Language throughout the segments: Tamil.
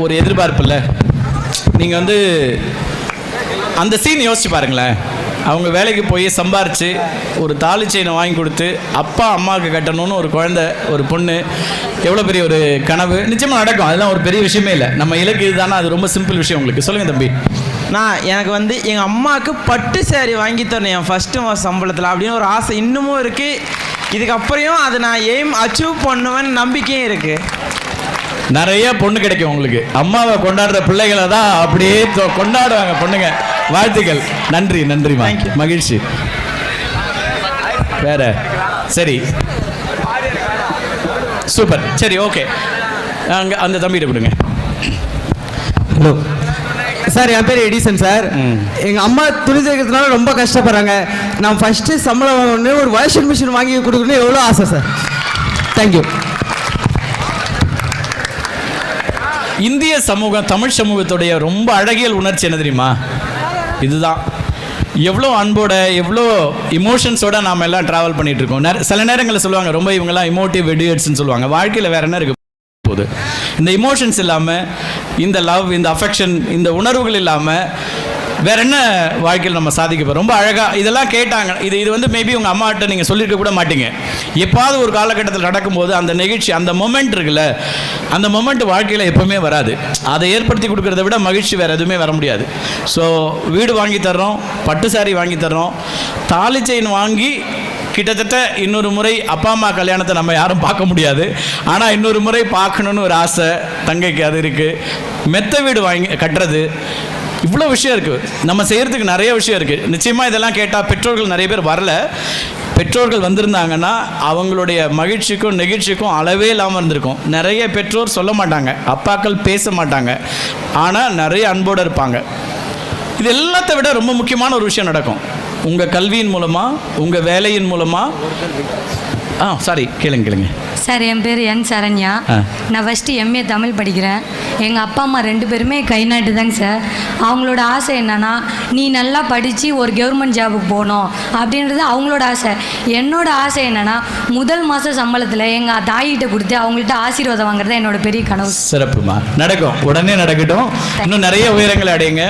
ஒரு எதிர்பார்ப்பு இல்லை. நீங்கள் வந்து அந்த சீன் யோசிச்சு பாருங்களேன். அவங்க வேலைக்கு போய் சம்பாரித்து ஒரு தாலி செயினை வாங்கி கொடுத்து அப்பா அம்மாவுக்கு கட்டணும்னு ஒரு குழந்தை, ஒரு பொண்ணு, எவ்வளோ பெரிய ஒரு கனவு. நிச்சயமாக நடக்கும். அதெல்லாம் ஒரு பெரிய விஷயமே இல்லை. நம்ம இலக்கு இதுதானே, அது ரொம்ப சிம்பிள் விஷயம். உங்களுக்கு சொல்லுங்கள் தம்பி. எனக்கு வந்து எங்கள் அம்மாவுக்கு பட்டு சேரீ வாங்கி தரணும் என் ஃபஸ்ட்டு மாதம் சம்பளத்தில் அப்படின்னு ஒரு ஆசை இன்னமும் இருக்குது. இதுக்கப்புறம் அதை நான் அச்சீவ் பண்ணுவேன்னு நம்பிக்கையும் இருக்குது. நிறைய பொண்ணு கிடைக்கும் உங்களுக்கு. அம்மாவை கொண்டாடுற பிள்ளைகளை தான் அப்படியே கொண்டாடுவாங்க பொண்ணுங்க. வாழ்த்துக்கள். நன்றி நன்றிமா, மகிழ்ச்சி. வேற சரி, சூப்பர். சரி, ஓகே. அங்கே அந்த தம்பிகிட்ட கொடுங்க. ஹலோ சார், என் பேர் எடிசன் சார். எங்கள் அம்மா துணி தைக்கிறதுனால ரொம்ப கஷ்டப்படுறாங்க. நான் ஃபஸ்ட்டு சம்பளம் வாங்கணுன்னு ஒரு வாஷிங் மிஷின் வாங்கி கொடுக்கணும்னு எவ்வளோ ஆசை சார். தேங்க்யூ. இந்திய சமூகம், தமிழ் சமூகத்துடைய ரொம்ப அழகியல் உணர்ச்சி என்ன தெரியுமா? இதுதான். எவ்வளோ அன்போட, எவ்வளோ இமோஷன்ஸோட நாம் எல்லாம் ட்ராவல் பண்ணிகிட்டு இருக்கோம். சில நேரங்களில் சொல்லுவாங்க ரொம்ப இவங்கெல்லாம் இமோட்டிவ் வெடியட்ஸ்ன்னு சொல்லுவாங்க. வாழ்க்கையில் வேறு என்ன இருக்குது போகுது? இந்த இமோஷன்ஸ் இல்லாமல், இந்த லவ், இந்த அஃபெக்ஷன், இந்த உணர்வுகள் இல்லாமல் வேற என்ன வாழ்க்கையில் நம்ம சாதிக்க போகிறோம்? ரொம்ப அழகாக இதெல்லாம் கேட்டாங்க. இது வந்து மேபி உங்கள் அம்மாட்ட நீங்கள் சொல்லியிருக்க கூட மாட்டீங்க. எப்பாவது ஒரு காலகட்டத்தில் நடக்கும்போது அந்த நிகழ்ச்சி, அந்த மொமெண்ட் இருக்குல்ல, அந்த மொமெண்ட் வாழ்க்கையில் எப்போவுமே வராது. அதை ஏற்படுத்தி கொடுக்கறத விட மகிழ்ச்சி வேறு எதுவுமே வர முடியாது. ஸோ வீடு வாங்கி தர்றோம், பட்டு சாரி வாங்கி தர்றோம், தாலி செயின் வாங்கி கிட்டத்தட்ட இன்னொரு முறை அப்பா அம்மா கல்யாணத்தை நம்ம யாரும் பார்க்க முடியாது. ஆனால் இன்னொரு முறை பார்க்கணுன்னு ஒரு ஆசை தங்கைக்கு அது இருக்குது. மெத்த வீடு வாங்கி கட்டுறது, இவ்வளோ விஷயம் இருக்குது. நம்ம செய்கிறதுக்கு நிறைய விஷயம் இருக்குது. நிச்சயமாக இதெல்லாம் கேட்டால் பெற்றோர்கள் நிறைய பேர் வரல. பெற்றோர்கள் வந்திருந்தாங்கன்னா அவங்களுடைய மகிழ்ச்சிக்கும் நெகிழ்ச்சிக்கும் அளவே இல்லாமல் இருந்திருக்கும். நிறைய பெற்றோர் சொல்ல மாட்டாங்க, அப்பாக்கள் பேச மாட்டாங்க, ஆனால் நிறைய அன்போடு இருப்பாங்க. இது எல்லாத்தை விட ரொம்ப முக்கியமான ஒரு விஷயம் நடக்கும். உங்கள் கல்வியின் மூலமாக, உங்கள் வேலையின் மூலமாக. சாரி, கேளுங்க. சார், என் பேர் என் சரண்யா. நான் ஃபஸ்ட்டு எம்ஏ தமிழ் படிக்கிறேன். எங்கள் அப்பா அம்மா 2 பேருமே கை நாட்டு தாங்க சார். அவங்களோட ஆசை என்னென்னா, நீ நல்லா படித்து ஒரு கவர்மெண்ட் ஜாபுக்கு போகணும் அப்படின்றது அவங்களோட ஆசை. என்னோட ஆசை என்னென்னா, முதல் மாத சம்பளத்தில் எங்கள் தாயிட்ட கொடுத்து அவங்கள்ட்ட ஆசீர்வாதம் வாங்குறது என்னோட பெரிய கனவு. சிறப்புமா, நடக்கும், உடனே நடக்கட்டும். இன்னும் நிறைய உயரங்களை அடையுங்க.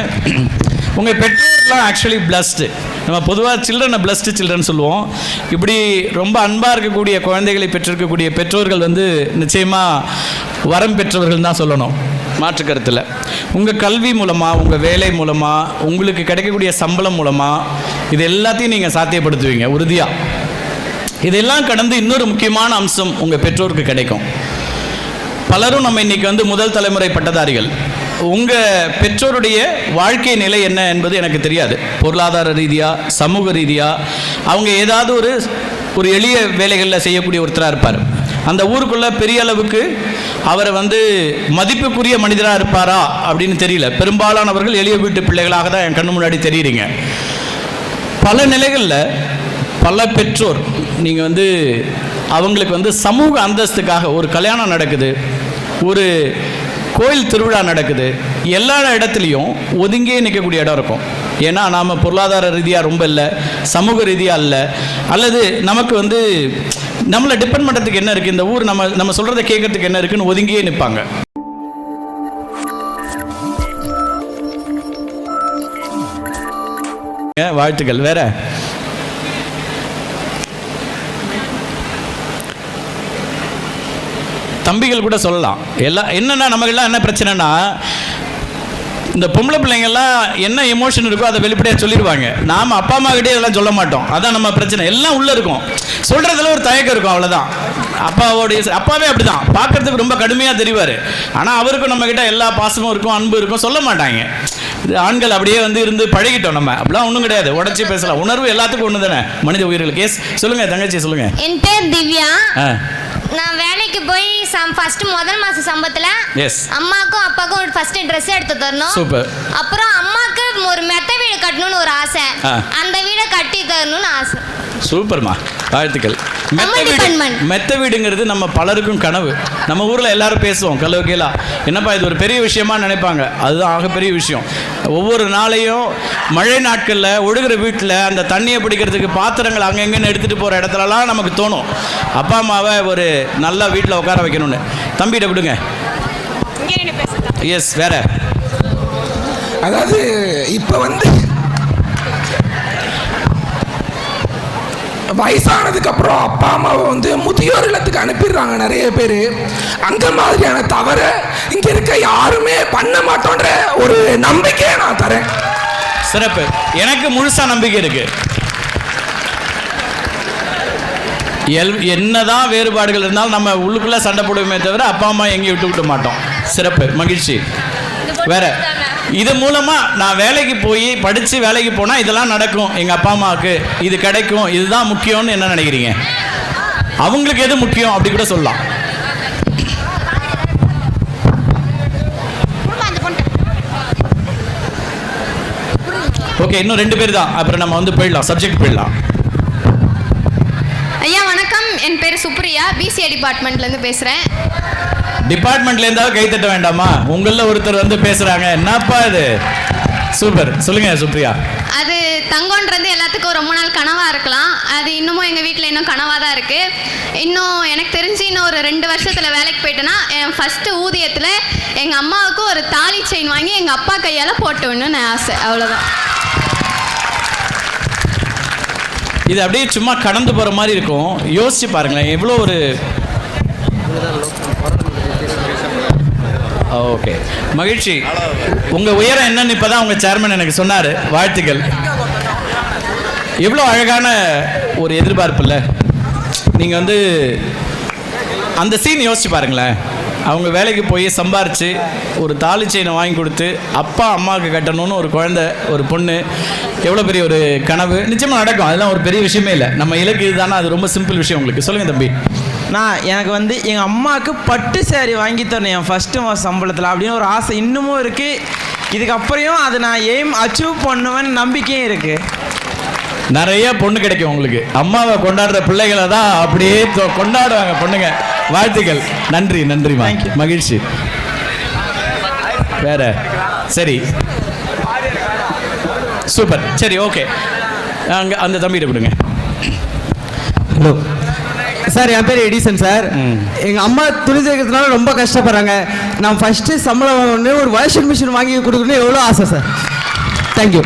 உங்கள் பெற்றோர்லாம் ஆக்சுவலி பிளஸ்டு. நம்ம பொதுவாக சில்ட்ரனை பிளஸ்டு சில்ட்ரன் சொல்லுவோம். இப்படி ரொம்ப அன்பாக இருக்கக்கூடிய குழந்தைகளை பெற்றிருக்கக்கூடிய பெற்றோர்கள் வந்து நிச்சயமாக வரம் பெற்றவர்கள் தான் சொல்லணும், மாற்று கருத்தில். உங்கள் கல்வி மூலமாக, உங்கள் வேலை மூலமாக, உங்களுக்கு கிடைக்கக்கூடிய சம்பளம் மூலமாக இது எல்லாத்தையும் நீங்கள் சாத்தியப்படுத்துவீங்க உறுதியாக. இதெல்லாம் கடந்து இன்னொரு முக்கியமான அம்சம் உங்கள் பெற்றோருக்கு கிடைக்கும். பலரும் நம்ம இன்றைக்கி வந்து முதல் தலைமுறை பட்டதாரிகள். உங்கள் பெற்றோருடைய வாழ்க்கை நிலை என்ன என்பது எனக்கு தெரியாது. பொருளாதார ரீதியாக, சமூக ரீதியாக அவங்க ஏதாவது ஒரு எளிய வேலைகளில் செய்யக்கூடிய ஒருத்தராக இருப்பார். அந்த ஊருக்குள்ளே பெரிய அளவுக்கு அவரை வந்து மதிப்புக்குரிய மனிதராக இருப்பாரா அப்படின்னு தெரியல. பெரும்பாலானவர்கள் எளிய வீட்டு பிள்ளைகளாக தான் என் கண்ணு முன்னாடி தெரியுறீங்க. பல நிலைகளில் பல பெற்றோர் நீங்கள் வந்து அவங்களுக்கு வந்து சமூக அந்தஸ்துக்காக ஒரு கல்யாணம் நடக்குது, ஒரு கோயில் திருவிழா நடக்குது, எல்லா இடத்துலையும் ஒதுங்கியே நிற்கக்கூடிய இடம் இருக்கும். ஏன்னா நாம் பொருளாதார ரீதியாக ரொம்ப இல்லை, சமூக ரீதியாக இல்லை, அல்லது நமக்கு வந்து நம்மளை டிபெண்ட் பண்ணுறதுக்கு என்ன இருக்குது, இந்த ஊர் நம்ம சொல்கிறத கேட்கறதுக்கு என்ன இருக்குன்னு ஒதுங்கியே நிற்பாங்க. வாழ்த்துக்கள். வேற தம்பிகள் கூட சொல்லலாம். எல்லாம் என்னென்னா, நமக்கெல்லாம் என்ன பிரச்சனைனா, இந்த பொம்பளை பிள்ளைங்கள்லாம் என்ன எமோஷன் இருக்கோ அதை வெளிப்படையாக சொல்லிடுவாங்க. நாம் அப்பா அம்மா கிட்டே இதெல்லாம் சொல்ல மாட்டோம். அதான் நம்ம பிரச்சனை. எல்லாம் உள்ளே இருக்கும், சொல்கிறதுல ஒரு தயக்கம் இருக்கும், அவ்வளோதான். அப்பாவே அப்படி தான் பார்க்குறதுக்கு ரொம்ப கடுமையாக தெரிவார். ஆனால் அவருக்கும் நம்மக்கிட்ட எல்லா பாசமும் இருக்கும், அன்பு இருக்கும், சொல்ல மாட்டாங்க. ஆண்கள் அப்படியே வந்து இருந்து பழகிட்டோம். நம்ம அப்படிலாம் ஒன்றும் கிடையாது, உடச்சி பேசலாம். உணர்வு எல்லாத்துக்கும் ஒன்று தானே, மனித உயிர்களுக்கு. சொல்லுங்கள் தங்கச்சி, சொல்லுங்கள். என் பேர் திவ்யா. நான் வேலைக்கு போய் முதல் மாச சம்பளத்துல அம்மாக்கும் அப்பாக்கும் ஒரு ஃபர்ஸ்ட் ட்ரெஸ் எடுத்து தரணும். சூப்பர். அப்புறம் அம்மாக்கு ஒரு மெத்த வீடு கட்டணும்னு ஒரு ஆசை. அந்த வீடை கட்டி தரணும்னு ஆசை. சூப்பர்மா, வாழ்த்துக்கள். மெத்த வீடுங்கிறது நம்ம பலருக்கும் கனவு. நம்ம ஊரில் எல்லாரும் பேசுவோம் கலோக்கியலா, என்னப்பா இது ஒரு பெரிய விஷயமா நினைப்பாங்க. அதுதான் ஆகப்பெரிய விஷயம். ஒவ்வொரு நாளையும் மழை நாட்களில் ஒழுகிற வீட்டில் அந்த தண்ணியை பிடிக்கிறதுக்கு பாத்திரங்கள் அங்கெங்கன்னு எடுத்துகிட்டு போகிற இடத்துலலாம் நமக்கு தோணும் அப்பா அம்மாவை ஒரு நல்ல வீட்டில் உட்கார வைக்கணும்னு. தம்பிகிட்ட விடுங்க. எஸ் வேற. அதாவது இப்போ வயசானதுக்கு அப்புறம் அப்பா அம்மாவை முதியோர் இல்லத்துக்கு அனுப்பிடுறாங்க நிறைய பேர். அந்த மாதிரியான தவற இங்க இருக்க யாருமே பண்ண மாட்டோன்ற ஒரு நம்பிக்கையை நான் தரேன். சிறப்பு. எனக்கு முழுசா நம்பிக்கை இருக்கு. என்னதான் வேறுபாடுகள் இருந்தாலும் நம்ம உள்ளுக்குள்ள சண்டை போடுவோமே தவிர அப்பா அம்மா எங்கேயும் விட்டு மாட்டோம். சிறப்பு, மகிழ்ச்சி. வேற. இது மூலமா நான் வேலைக்கு போய் படிச்சு வேலைக்கு போனா இதெல்லாம் நடக்கும், எங்க அப்பா அம்மாவுக்கு இது கிடைக்கும், இதுதான் முக்கியம்னு என்ன நினைக்கிறீங்க? அவங்களுக்கு எது முக்கியம் அப்படி கூட சொல்லலாம். ஓகே, இன்னும் 2 பேர் தான், அப்புறம் நம்ம போயிடலாம், சப்ஜெக்ட் போயிடலாம். ஐயா வணக்கம், என் பேர் சுப்ரியா, பிசிஏ டிபார்ட்மெண்ட்லேருந்து பேசுகிறேன். டிபார்ட்மெண்ட்ல இருந்தாலும் கை தட்ட வேண்டாமா? உங்கள ஒருத்தர் பேசுறாங்க, என்னப்பா இது? சூப்பர், சொல்லுங்க சுப்ரியா. அது தங்கம்ன்றது எல்லாத்துக்கும் ரொம்ப நாள் கனவாக இருக்கலாம். அது இன்னமும் எங்கள் வீட்டில் இன்னும் கனவாக தான் இருக்குது. இன்னும் எனக்கு தெரிஞ்சு இன்னும் ஒரு 2 வருஷத்தில் வேலைக்கு போயிட்டேன்னா என் ஃபஸ்ட்டு ஊதியத்தில் எங்கள் அம்மாவுக்கு ஒரு தாலி செயின் வாங்கி எங்கள் அப்பா கையால் போட்டோன்னு நான் ஆசை. அவ்வளோதான். இது அப்படியே சும்மா கடந்து போகிற மாதிரி இருக்கும். யோசிச்சு பாருங்களேன், எவ்வளோ ஒரு ஓகே மகிழ்ச்சி. உங்கள் உயரம் என்னன்னு இப்போ தான் உங்கள் சேர்மன் எனக்கு சொன்னார். வாழ்த்துக்கள். எவ்வளோ அழகான ஒரு எதிர்பார்ப்பு இல்லை? நீங்கள் அந்த சீன் யோசிச்சு பாருங்களேன். அவங்க வேலைக்கு போய் சம்பாரித்து ஒரு தாலி செயினை வாங்கி கொடுத்து அப்பா அம்மாவுக்கு கட்டணும்னு ஒரு குழந்தை, ஒரு பொண்ணு, எவ்வளோ பெரிய ஒரு கனவு. நிச்சயமாக நடக்கும், அதெல்லாம் ஒரு பெரிய விஷயமே இல்லை. நம்ம இலக்கு இதுதானே, அது ரொம்ப சிம்பிள் விஷயம். உங்களுக்கு சொல்லுங்கள் தம்பி. எனக்கு எங்கள் அம்மாவுக்கு பட்டு சேரீ வாங்கி தரணும் என் ஃபஸ்ட்டு மாதம் சம்பளத்தில் அப்படின்னு ஒரு ஆசை இன்னமும் இருக்குது. இதுக்கப்புறம் அதை நான் அச்சீவ் பண்ணுவேன்னு நம்பிக்கையும் இருக்குது. நிறைய பொண்ணு கிடைக்கும் உங்களுக்கு. அம்மாவை கொண்டாடுற பிள்ளைகளை தான் அப்படியே கொண்டாடுவாங்க பொண்ணுங்க. வாழ்த்துக்கள். நன்றி நன்றி, மகிழ்ச்சி. வேற. சரி, சூப்பர். சரி, ஓகே, அங்கே அந்த தம்பிகிட்ட கொடுங்க. ஹலோ சார், என் பேர் எடிசன் சார். எங்கள் அம்மா துணி தைக்கிறதுனால ரொம்ப கஷ்டப்படுறாங்க. நான் ஃபஸ்ட்டு சம்பளம் வாங்கணுன்னு ஒரு வாஷிங் மிஷின் வாங்கி கொடுக்கணுன்னு எவ்வளோ ஆசை சார். தேங்க்யூ.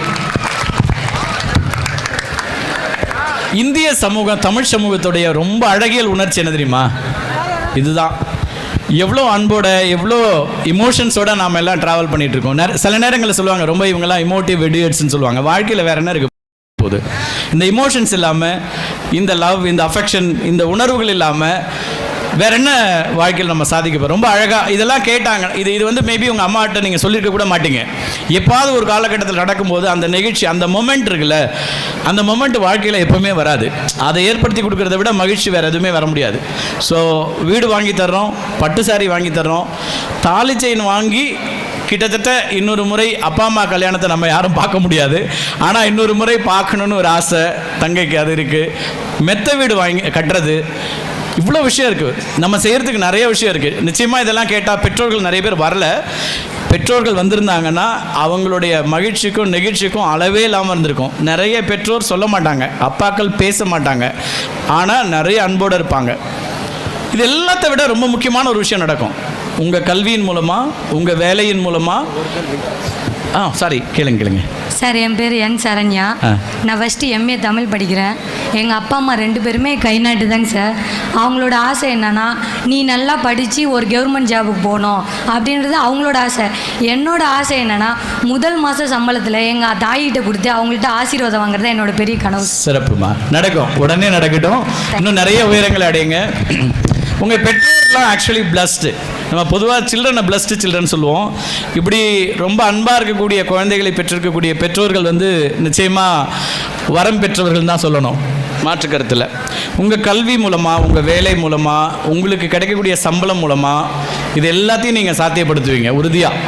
இந்திய சமூகம், தமிழ் சமூகத்துடைய ரொம்ப அழகியல் உணர்ச்சி என்ன தெரியுமா? இதுதான். எவ்வளோ அன்போட, எவ்வளோ இமோஷன்ஸோட நாம் எல்லாம் ட்ராவல் பண்ணிட்டு இருக்கோம். சில நேரங்களில் சொல்லுவாங்க ரொம்ப இவங்கெல்லாம் இமோட்டிவ் வெடியட்ஸ்ன்னு சொல்லுவாங்க. வாழ்க்கையில் வேற என்ன இருக்கு போகுது? இந்த இமோஷன்ஸ் இல்லாமல், இந்த லவ், இந்த அஃபெக்ஷன், இந்த உணர்வுகள் இல்லாமல் வேற என்ன வாழ்க்கையில் நம்ம சாதிக்க போகிறோம்? ரொம்ப அழகாக இதெல்லாம் கேட்டாங்க. இது மேபி உங்கள் அம்மாட்ட நீங்கள் சொல்லியிருக்க கூட மாட்டீங்க. எப்பாவது ஒரு காலகட்டத்தில் நடக்கும்போது அந்த நிகழ்ச்சி, அந்த மொமெண்ட் இருக்குல்ல, அந்த மொமெண்ட் வாழ்க்கையில் எப்போவுமே வராது. அதை ஏற்படுத்தி கொடுக்கறத விட மகிழ்ச்சி வேறு எதுவுமே வர முடியாது. ஸோ வீடு வாங்கி தர்றோம், பட்டு சாரி வாங்கி தர்றோம், தாலி செயின் வாங்கி கிட்டத்தட்ட இன்னொரு முறை அப்பா அம்மா கல்யாணத்தை நம்ம யாரும் பார்க்க முடியாது. ஆனால் இன்னொரு முறை பார்க்கணுன்னு ஒரு ஆசை தங்கைக்கு அது இருக்குது. மெத்த வீடு வாங்கி கட்டுறது, இவ்வளோ விஷயம் இருக்குது. நம்ம செய்கிறதுக்கு நிறைய விஷயம் இருக்குது. நிச்சயமாக இதெல்லாம் கேட்டால் பெற்றோர்கள் நிறைய பேர் வரல. பெற்றோர்கள் வந்திருந்தாங்கன்னா அவங்களுடைய மகிழ்ச்சிக்கும் நெகிழ்ச்சிக்கும் அளவே இல்லாமல் இருந்திருக்கும். நிறைய பெற்றோர் சொல்ல மாட்டாங்க, அப்பாக்கள் பேச மாட்டாங்க, ஆனால் நிறைய அன்போடு இருப்பாங்க. இது எல்லாத்தை விட ரொம்ப முக்கியமான ஒரு விஷயம் நடக்கும். உங்கள் கல்வியின் மூலமாக, உங்கள் வேலையின் மூலமாக. சாரி, கேளுங்க. சார், என் பேர் என் சரண்யா. நான் ஃபஸ்ட்டு எம்ஏ தமிழ் படிக்கிறேன். எங்கள் அப்பா அம்மா 2 பேருமே கை நாட்டு தாங்க சார். அவங்களோட ஆசை என்னென்னா, நீ நல்லா படித்து ஒரு கவர்மெண்ட் ஜாபுக்கு போகணும் அப்படின்றது அவங்களோட ஆசை. என்னோட ஆசை என்னென்னா, முதல் மாத சம்பளத்தில் எங்கள் தாயிட்ட கொடுத்து அவங்கள்ட்ட ஆசீர்வாதம் வாங்குறது என்னோட பெரிய கனவு. சிறப்புமா, நடக்கும், உடனே நடக்கட்டும். இன்னும் நிறைய உயரங்களை அடையுங்க. உங்கள் பெற்றோர்லாம் ஆக்சுவலி பிளஸ்டு. நம்ம பொதுவாக சில்ட்ரனை பிளஸ்டு சில்ட்ரன் சொல்லுவோம். இப்படி ரொம்ப அன்பாக இருக்கக்கூடிய குழந்தைகளை பெற்றிருக்கக்கூடிய பெற்றோர்கள் நிச்சயமாக வரம் பெற்றவர்கள் தான் சொல்லணும், மாற்று கருத்தில். உங்கள் கல்வி மூலமாக, உங்கள் வேலை மூலமாக, உங்களுக்கு கிடைக்கக்கூடிய சம்பளம் மூலமாக இது எல்லாத்தையும் நீங்கள் சாத்தியப்படுத்துவீங்க உறுதியாக.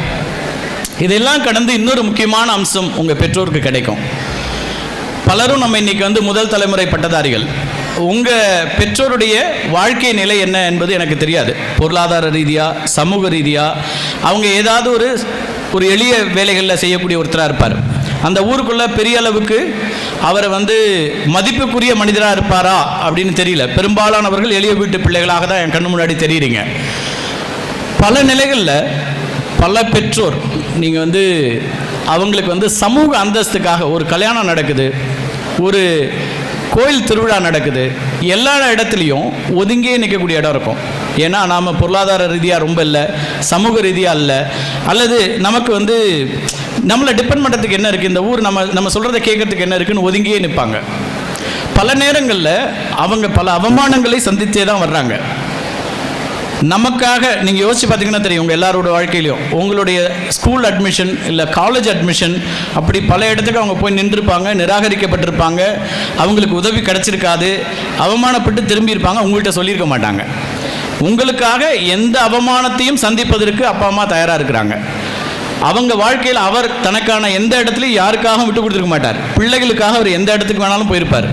இதெல்லாம் கடந்து இன்னொரு முக்கியமான அம்சம் உங்கள் பெற்றோருக்கு கிடைக்கும். பலரும் நம்ம இன்றைக்கி முதல் தலைமுறை பட்டதாரிகள். உங்கள் பெற்றோருடைய வாழ்க்கை நிலை என்ன என்பது எனக்கு தெரியாது. பொருளாதார ரீதியாக, சமூக ரீதியாக அவங்க ஏதாவது ஒரு எளிய வேலைகளில் செய்யக்கூடிய ஒருத்தராக இருப்பார். அந்த ஊருக்குள்ளே பெரிய அளவுக்கு அவரை மதிப்புக்குரிய மனிதராக இருப்பாரா அப்படின்னு தெரியல. பெரும்பாலானவர்கள் எளிய வீட்டு பிள்ளைகளாக தான் என் கண்ணு முன்னாடி தெரியுறீங்க. பல நிலைகளில் பல பெற்றோர் நீங்கள் வந்து அவங்களுக்கு வந்து சமூக அந்தஸ்துக்காக ஒரு கல்யாணம் நடக்குது, ஒரு கோயில் திருவிழா நடக்குது, எல்லா இடத்துலையும் ஒதுங்கியே நிற்கக்கூடிய இடம் இருக்கும். ஏன்னா நாம் பொருளாதார ரீதியாக ரொம்ப இல்லை, சமூக ரீதியாக இல்லை, அல்லது நமக்கு வந்து நம்மளை டிபெண்ட் பண்ணுறதுக்கு என்ன இருக்குது, இந்த ஊர் நம்ம சொல்கிறத கேட்கறதுக்கு என்ன இருக்குன்னு ஒதுங்கியே நிற்பாங்க. பல நேரங்களில் அவங்க பல அவமானங்களை சந்தித்தே தான் வர்றாங்க. நமக்காக நீங்கள் யோசிச்சு பார்த்தீங்கன்னா தெரியும், உங்கள் எல்லாரோட வாழ்க்கையிலையும் உங்களுடைய ஸ்கூல் அட்மிஷன் இல்லை காலேஜ் அட்மிஷன் அப்படி பல இடத்துக்கு அவங்க போய் நின்றுருப்பாங்க, நிராகரிக்கப்பட்டிருப்பாங்க, அவங்களுக்கு உதவி கிடச்சிருக்காது, அவமானப்பட்டு திரும்பியிருப்பாங்க, உங்கள்கிட்ட சொல்லியிருக்க மாட்டாங்க. உங்களுக்காக எந்த அவமானத்தையும் சந்திப்பதற்கு அப்பா அம்மா தயாராக இருக்கிறாங்க. அவங்க வாழ்க்கையில் அவர் தனக்கான எந்த இடத்துலையும் யாருக்காகவும் விட்டு கொடுத்துருக்க மாட்டார். பிள்ளைகளுக்காக அவர் எந்த இடத்துக்கு வேணாலும் போயிருப்பார்.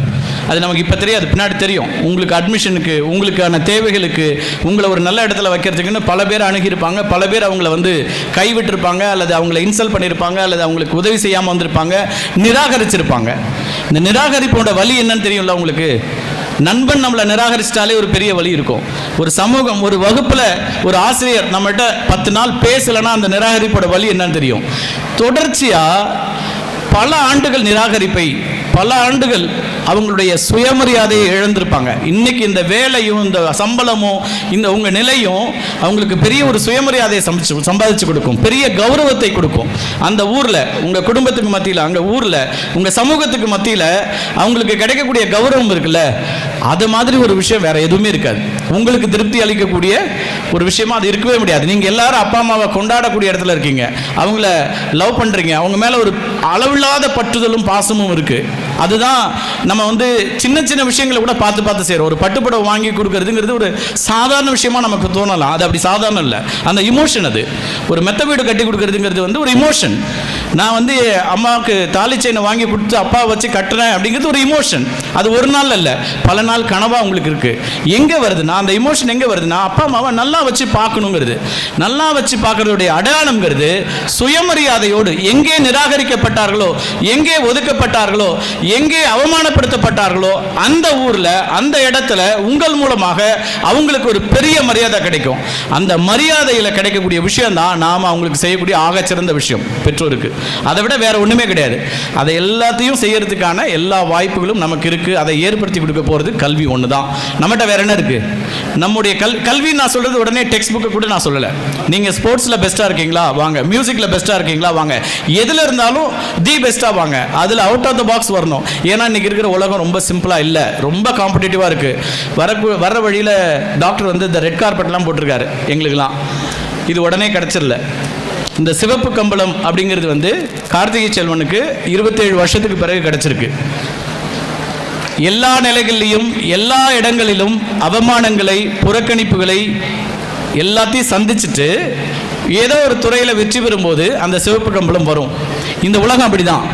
அது நமக்கு இப்போ தெரியாது, பின்னாடி தெரியும். உங்களுக்கு அட்மிஷனுக்கு, உங்களுக்கான தேவைகளுக்கு, உங்களை ஒரு நல்ல இடத்துல வைக்கிறதுக்குன்னு பல பேர் அணுகியிருப்பாங்க, பல பேர் அவங்கள வந்து கைவிட்டிருப்பாங்க, அல்லது அவங்கள இன்சல்ட் பண்ணியிருப்பாங்க, அல்லது அவங்களுக்கு உதவி செய்யாமல் வந்திருப்பாங்க, நிராகரிச்சிருப்பாங்க. இந்த நிராகரிப்போட வலி என்னன்னு தெரியும்ல உங்களுக்கு. நண்பன் நம்மளை நிராகரிச்சிட்டாலே ஒரு பெரிய வலி இருக்கும். ஒரு சமூகம், ஒரு வகுப்பில் ஒரு ஆசிரியர் நம்மகிட்ட 10 நாள் பேசலைன்னா அந்த நிராகரிப்போட வலி என்னன்னு தெரியும். தொடர்ச்சியாக பல ஆண்டுகள் நிராகரிப்பை, பல ஆண்டுகள் அவங்களுடைய சுயமரியாதையை இழந்திருப்பாங்க. இன்னைக்கு இந்த வேலையும் இந்த சம்பளமும் இந்த உங்கள் நிலையும் அவங்களுக்கு பெரிய ஒரு சுயமரியாதையை சம்பாதிச்சு கொடுக்கும், பெரிய கௌரவத்தை கொடுக்கும். அந்த ஊரில் உங்கள் குடும்பத்துக்கு மத்தியில், அங்கே ஊரில் உங்கள் சமூகத்துக்கு மத்தியில் அவங்களுக்கு கிடைக்கக்கூடிய கௌரவம் இருக்குல்ல, அது மாதிரி ஒரு விஷயம் வேற எதுவுமே இருக்காது. உங்களுக்கு திருப்தி அளிக்கக்கூடிய ஒரு விஷயமா அது இருக்கவே முடியாது. நீங்கள் எல்லாரும் அப்பா அம்மாவை கொண்டாடக்கூடிய இடத்துல இருக்கீங்க, அவங்கள லவ் பண்ணுறீங்க, அவங்க மேலே ஒரு அளவில்லாத பற்றுதலும் பாசமும் இருக்குது. அதுதான் நம்ம வந்து சின்ன சின்ன விஷயங்களை கூட பார்த்து பார்த்து செய்கிறோம். ஒரு பட்டுப்புடவை வாங்கி கொடுக்கறதுங்கிறது ஒரு சாதாரண விஷயமா நமக்கு தோணலாம், அது அப்படி சாதாரணம் இல்லை. அந்த இமோஷன், அது ஒரு மெத்த வீடு கட்டி கொடுக்கறதுங்கிறது வந்து ஒரு இமோஷன். நான் வந்து அம்மாவுக்கு தாலி செயினை வாங்கி கொடுத்து அப்பா வச்சு கட்டுறேன் அப்படிங்கிறது ஒரு இமோஷன். அது ஒரு நாள் இல்லை, பல நாள் கனவாக உங்களுக்கு இருக்குது. எங்கே வருதுன்னா அந்த இமோஷன் எங்கே வருதுன்னா, அப்பா அம்மாவை நல்லா வச்சு பார்க்கணுங்கிறது, நல்லா வச்சு பார்க்கறதுடைய அடையாளம்ங்கிறது சுயமரியாதையோடு எங்கே நிராகரிக்கப்பட்டார்களோ, எங்கே ஒதுக்கப்பட்டார்களோ, எங்கே அவமானப்படுத்தப்பட்டார்களோ அந்த ஊரில், அந்த இடத்துல உங்கள் மூலமாக அவங்களுக்கு ஒரு பெரிய மரியாதை கிடைக்கும். அந்த மரியாதையில் கிடைக்கக்கூடிய விஷயம் தான் நாம் அவங்களுக்கு செய்யக்கூடிய ஆகச்சிறந்த விஷயம் பெற்றோருக்கு. அதை விட வேற ஒன்றுமே கிடையாது. அதை எல்லாத்தையும் செய்யறதுக்கான எல்லா வாய்ப்புகளும் நமக்கு இருக்குது. அதை ஏற்படுத்தி கொடுக்க போகிறது கல்வி ஒன்று தான். நம்மகிட்ட வேற என்ன இருக்குது? நம்முடைய கல்வி நான் சொல்கிறது உடனே டெக்ஸ்ட் புக்கை கூட நான் சொல்லலை. நீங்கள் ஸ்போர்ட்ஸில் பெஸ்ட்டாக இருக்கீங்களா வாங்க, மியூசிக்கில் பெஸ்ட்டாக இருக்கீங்களா வாங்க, எதில் இருந்தாலும் தி பெஸ்ட்டாக வாங்க. அதில் அவுட் ஆஃப் த பாக்ஸ் வரணும். ஏன்னா இன்றைக்கி இருக்கிற உலகம் ரொம்ப சிம்பிளாக இல்லை, ரொம்ப காம்படிட்டிவாக இருக்குது. வர்ற வழியில் டாக்டர் வந்து இந்த ரெட் கார்பெட்லாம் போட்டிருக்காரு எங்களுக்கெல்லாம். இது உடனே கிடச்சிடல. இந்த சிவப்பு கம்பளம் அப்படிங்கிறது வந்து கார்த்திகை செல்வனுக்கு 27 வருஷத்துக்கு பிறகு கிடச்சிருக்கு. எல்லா நிலைகளிலும் எல்லா இடங்களிலும் அவமானங்களை, புறக்கணிப்புகளை எல்லாத்தையும் சந்திச்சுட்டு ஏதோ ஒரு துறையில் வெற்றி பெறும்போது அந்த சிவப்பு கம்பளம் வரும். இந்த உலகம் அப்படிதான்.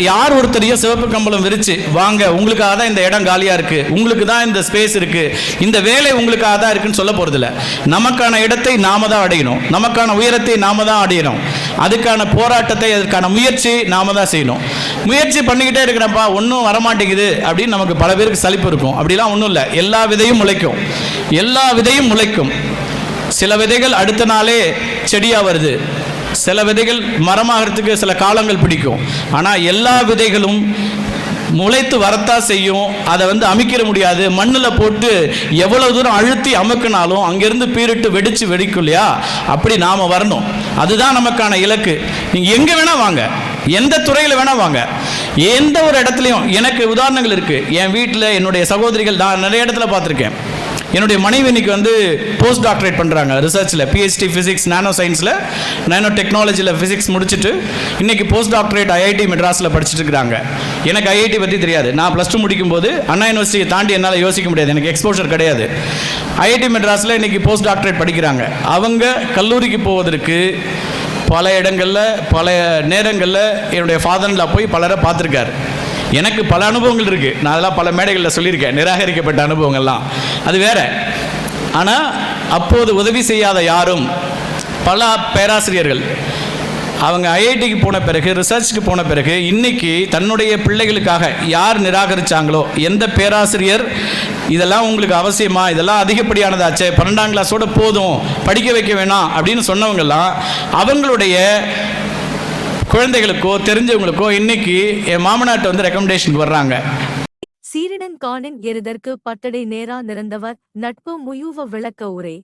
யார் ஒருத்தரையும் சிவப்பு கம்பளம் விரிச்சு வாங்க, உங்களுக்காக தான் இந்த இடம் காலியாக இருக்குது, உங்களுக்கு தான் இந்த ஸ்பேஸ் இருக்குது, இந்த வேலை உங்களுக்காக தான் இருக்குன்னு சொல்ல போகிறதில்ல. நமக்கான இடத்தை நாம தான் அடையணும், நமக்கான உயரத்தை நாம தான் அடையணும். அதுக்கான போராட்டத்தை, அதற்கான முயற்சி நாம தான் செய்யணும். முயற்சி பண்ணிக்கிட்டே இருக்கிறப்பா ஒன்றும் வரமாட்டேங்குது அப்படின்னு நமக்கு பல பேருக்கு சலிப்பு இருக்கும். அப்படிலாம் ஒன்றும் இல்லை. எல்லா விதையும் முளைக்கும், எல்லா விதையும் முளைக்கும். சில விதைகள் அடுத்த நாளே செடியாக வருது, சில விதைகள் மரமாகிறதுக்கு சில காலங்கள் பிடிக்கும். ஆனால் எல்லா விதைகளும் முளைத்து வரத்தான் செய்யும். அதை வந்து அமைக்கிற முடியாது. மண்ணில் போட்டு எவ்வளவு தூரம் அழுத்தி அமுக்கினாலும் அங்கேருந்து பீரிட்டு வெடிக்கும் இல்லையா, அப்படி நாம் வரணும். அதுதான் நமக்கான இலக்கு. நீங்கள் எங்கே வேணால் வாங்க, எந்த துறையில் வேணால் வாங்க, எந்த ஒரு இடத்துலையும். எனக்கு உதாரணங்கள் இருக்குது. என் வீட்டில் என்னுடைய சகோதரிகள் நான் நிறைய இடத்துல பார்த்துருக்கேன். என்னுடைய மனைவி இன்னைக்கு வந்து போஸ்ட் டாக்டரேட் பண்ணுறாங்க ரிசர்ச்சில், பிஹெச்டி ஃபிசிக்ஸ், நானோ சயின்ஸில், நானோ டெக்னாலஜியில் ஃபிசிக்ஸ் முடிச்சுட்டு இன்றைக்கி போஸ்ட் டாக்டரேட் ஐஐடி மெட்ராஸில் படிச்சுட்டு இருக்கிறாங்க. எனக்கு ஐஐடி பற்றி தெரியாது. நான் +2 முடிக்கும்போது அண்ணா யூனிவர்சிட்டியை தாண்டி என்னால் யோசிக்க முடியாது, எனக்கு எக்ஸ்போஷர் கிடையாது. ஐஐடி மெட்ராஸில் இன்றைக்கி போஸ்ட் டாக்டரேட் படிக்கிறாங்க. அவங்க கல்லூரிக்கு போவதற்கு பல இடங்களில், பல நேரங்களில் என்னுடைய ஃபாதர்ல போய் பலரை பார்த்துருக்காரு. எனக்கு பல அனுபவங்கள் இருக்குது. நான் அதெல்லாம் பல மேடைகளில் சொல்லியிருக்கேன், நிராகரிக்கப்பட்ட அனுபவங்கள்லாம், அது வேற. ஆனால் அப்போது உதவி செய்யாத யாரும், பல பேராசிரியர்கள் அவங்க ஐஐடிக்கு போன பிறகு, ரிசர்ச்சுக்கு போன பிறகு, இன்னைக்கு தன்னுடைய பிள்ளைகளுக்காக யார் நிராகரித்தாங்களோ, எந்த பேராசிரியர் இதெல்லாம் உங்களுக்கு அவசியமா, இதெல்லாம் அதிகப்படியானதாச்சே, 12ஆம் கிளாஸோட போதும், படிக்க வைக்க வேணாம் அப்படின்னு சொன்னவங்கெல்லாம் அவங்களுடைய குழந்தைகளுக்கோ தெரிஞ்சவங்களுக்கோ இன்னைக்கு என் மாமனாட்ட வந்து ரெக்கமெண்டேஷனுக்கு வர்றாங்க. சீரிடன் காணின் எருதற்கு பட்டடை நேரா நிறந்தவர் நட்பு முயூவ விளக்க உரை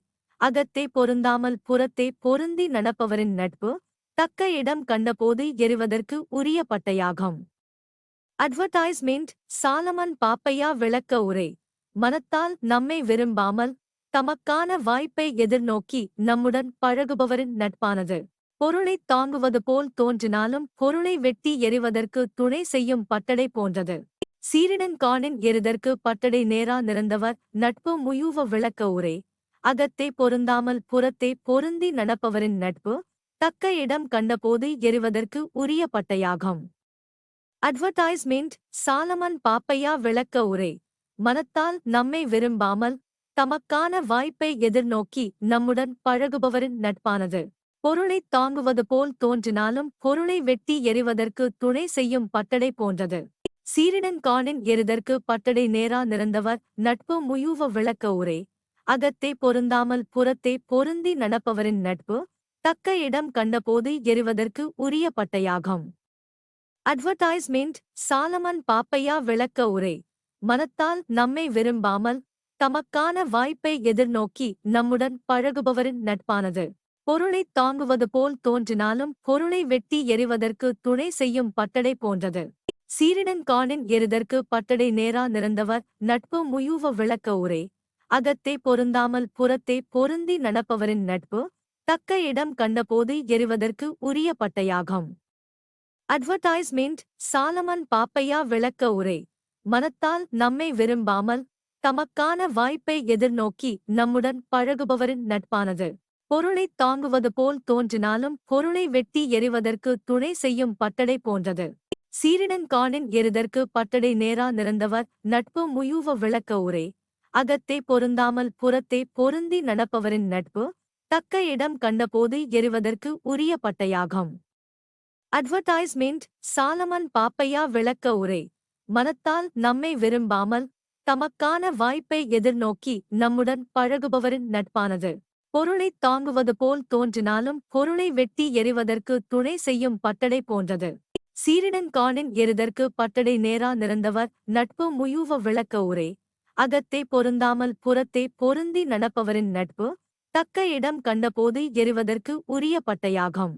அகத்தே பொருந்தாமல் புறத்தே பொருந்தி நடப்பவரின் நட்பு தக்க இடம் கண்டபோது எறிவதற்கு உரிய பட்டையாகும். அட்வர்டைஸ்மெண்ட் சாலமன் பாப்பையா விளக்க உரை மனத்தால் நம்மை விரும்பாமல் தமக்கான வாய்ப்பை எதிர்நோக்கி நம்முடன் பழகுபவரின் நட்பானது பொருளைத் தாங்குவது போல் தோன்றினாலும் பொருளை வெட்டி எறிவதற்கு துணை செய்யும் பட்டடை போன்றது. சீரிடன் காணின் எருதற்கு பட்டடை நேரா நிறந்தவர் நட்பு முயூவ விளக்க உரை அகத்தே பொருந்தாமல் புறத்தே பொருந்தி நடப்பவரின் நட்பு தக்க இடம் கண்டபோது எறிவதற்கு உரிய பட்டையாகும். அட்வர்டைஸ்மெண்ட் சாலமன் பாப்பையா விளக்க உரை மனத்தால் நம்மை விரும்பாமல் தமக்கான வாய்ப்பை எதிர்நோக்கி நம்முடன் பழகுபவரின் நட்பானது பொருளைத் தாங்குவது போல் தோன்றினாலும் பொருளை வெட்டி எறிவதற்கு துணை செய்யும் பட்டடை போன்றது. சீரிடன் காணின் எருதற்கு பட்டடை நேரா நிறந்தவர் நட்பு முயூவ விளக்க உரை அகத்தே பொருந்தாமல் புறத்தே பொருந்தி நடப்பவரின் நட்பு தக்க இடம் கண்டபோது எறிவதற்கு உரிய பட்டையாகும். அட்வர்டைஸ்மெண்ட் சாலமன் பாப்பையா விளக்க உரை மனத்தால் நம்மை விரும்பாமல் தமக்கான வாய்ப்பை எதிர்நோக்கி நம்முடன் பழகுபவரின் நட்பானது பொருளைத் தாங்குவது போல் தோன்றினாலும் பொருளை வெட்டி எறிவதற்கு துணை செய்யும் பட்டடை போன்றது. சீரிடன் காணின் எருதற்கு பட்டடை நேரா நிறந்தவர் நட்பு முயூவ விளக்க உரை அகத்தே பொருந்தாமல் புறத்தே பொருந்தி நடப்பவரின் நட்பு தக்க இடம் கண்டபோது எறிவதற்கு உரிய பட்டையாகும். அட்வர்டைஸ்மெண்ட் சாலமன் பாப்பையா விளக்க உரை மனத்தால் நம்மை விரும்பாமல் தமக்கான வாய்ப்பை எதிர்நோக்கி நம்முடன் பழகுபவரின் நட்பானது பொருளைத் தாங்குவது போல் தோன்றினாலும் பொருளை வெட்டி எறிவதற்கு துணை செய்யும் பட்டடை போன்றது. சீரிடன் காணின் எருதற்கு பட்டடை நேரா நிறந்தவர் நட்பு முயூவ விளக்க உரை அகத்தே பொருந்தாமல் புறத்தே பொருந்தி நடப்பவரின் நட்பு தக்க இடம் கண்டபோது எறிவதற்கு உரிய பட்டையாகும். அட்வர்டைஸ்மெண்ட் சாலமன் பாப்பையா விளக்க உரை மனத்தால் நம்மை விரும்பாமல் தமக்கான வாய்ப்பை எதிர்நோக்கி நம்முடன் பழகுபவரின் நட்பானது பொருளைத் தாங்குவது போல் தோன்றினாலும் பொருளை வெட்டி எறிவதற்கு துணை செய்யும் பட்டடை போன்றது. சீரிடன் காணின் எருதற்கு பட்டடை நேரா நிறந்தவர் நட்பு முயூவ விளக்க உரை அகத்தே பொருந்தாமல் புறத்தே பொருந்தி நடப்பவரின் நட்பு தக்க இடம் கண்டபோது எறிவதற்கு உரிய பட்டையாகும்.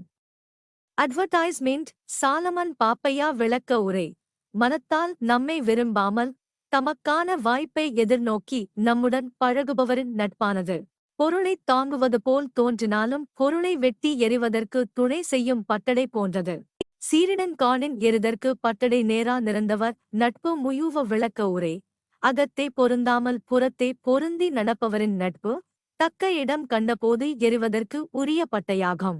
அட்வர்டைஸ்மெண்ட் சாலமன் பாப்பையா விளக்க உரை மனத்தால் நம்மை விரும்பாமல் தமக்கான வாய்ப்பை எதிர்நோக்கி நம்முடன் பழகுபவரின் நட்பானது பொருளைத் தாங்குவது போல் தோன்றினாலும் பொருளை வெட்டி எறிவதற்கு துணை செய்யும் பட்டடை போன்றது. சீரிடன் காணின் எருதற்கு பட்டடை நேரா நிறந்தவர் நட்பு முயூவ விளக்க உரை அகத்தே பொருந்தாமல் புறத்தே பொருந்தி நடப்பவரின் நட்பு தக்க இடம் கண்டபோது எறிவதற்கு உரிய பட்டையாகும்.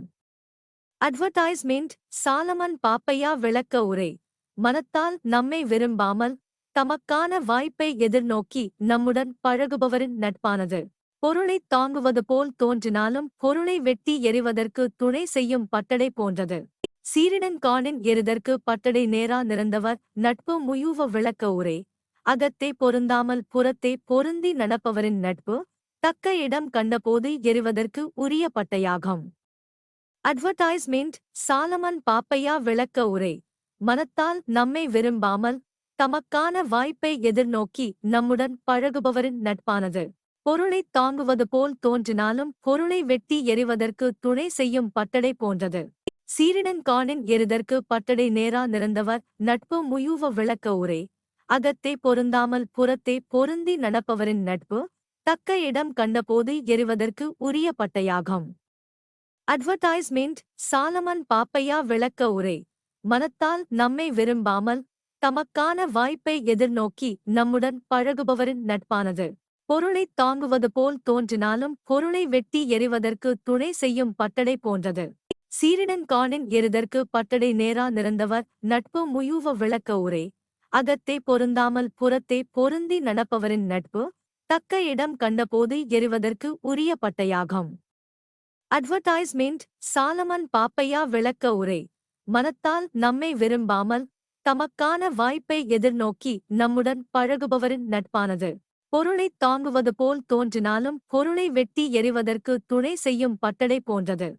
அட்வர்டைஸ்மெண்ட் சாலமன் பாப்பையா விளக்க உரை மனத்தால் நம்மை விரும்பாமல் தமக்கான வாய்ப்பை எதிர்நோக்கி நம்முடன் பழகுபவரின் நட்பானது பொருளைத் தாங்குவது போல் தோன்றினாலும் பொருளை வெட்டி எறிவதற்கு துணை செய்யும் பட்டடை போன்றது. சீரிடன் காணின் எருதற்கு பட்டடை நேரா நிறந்தவர் நட்பு முயூவ விளக்க உரை அகத்தே பொருந்தாமல் புறத்தே பொருந்தி நடப்பவரின் நட்பு தக்க இடம் கண்டபோது எறிவதற்கு உரிய பட்டையாகும். அட்வர்டைஸ்மெண்ட் சாலமன் பாப்பையா விளக்க உரை மனத்தால் நம்மை விரும்பாமல் தமக்கான வாய்ப்பை எதிர்நோக்கி நம்முடன் பழகுபவரின் நட்பானது பொருளைத் தாங்குவது போல் தோன்றினாலும் பொருளை வெட்டி எறிவதற்கு துணை செய்யும் பட்டடை போன்றது. சீரிடன் காணின் எருதற்கு பட்டடை நேரா நிறந்தவர் நட்பு முயூவ விளக்க உரை அகத்தே பொருந்தாமல் புறத்தே பொருந்தி நடப்பவரின் நட்பு தக்க இடம் கண்டபோது எறிவதற்கு உரிய பட்டையாகும். அட்வர்டைஸ்மெண்ட் சாலமன் பாப்பையா விளக்க உரை மனத்தால் நம்மை விரும்பாமல் தமக்கான வாய்ப்பை எதிர்நோக்கி நம்முடன் பழகுபவரின் நட்பானது பொருளைத் தாங்குவது போல் தோன்றினாலும் பொருளை வெட்டி எறிவதற்கு துணை செய்யும் பட்டடை போன்றது. சீரிடன் காணின் எருதற்கு பட்டடை நேரா நிறந்தவர் நட்பு முயூவ விளக்க உரை அகத்தே பொருந்தாமல் புறத்தே பொருந்தி நடப்பவரின் நட்பு தக்க இடம் கண்டபோது எறிவதற்கு உரிய பட்டையாகும். அட்வர்டைஸ்மெண்ட் சாலமன் பாப்பையா விளக்க உரை மனத்தால் நம்மை விரும்பாமல் தமக்கான வாய்ப்பை எதிர்நோக்கி நம்முடன் பழகுபவரின் நட்பானது பொருளைத் தாங்குவது போல் தோன்றினாலும் பொருளை வெட்டி எறிவதற்கு துணை செய்யும் பட்டடை போன்றது.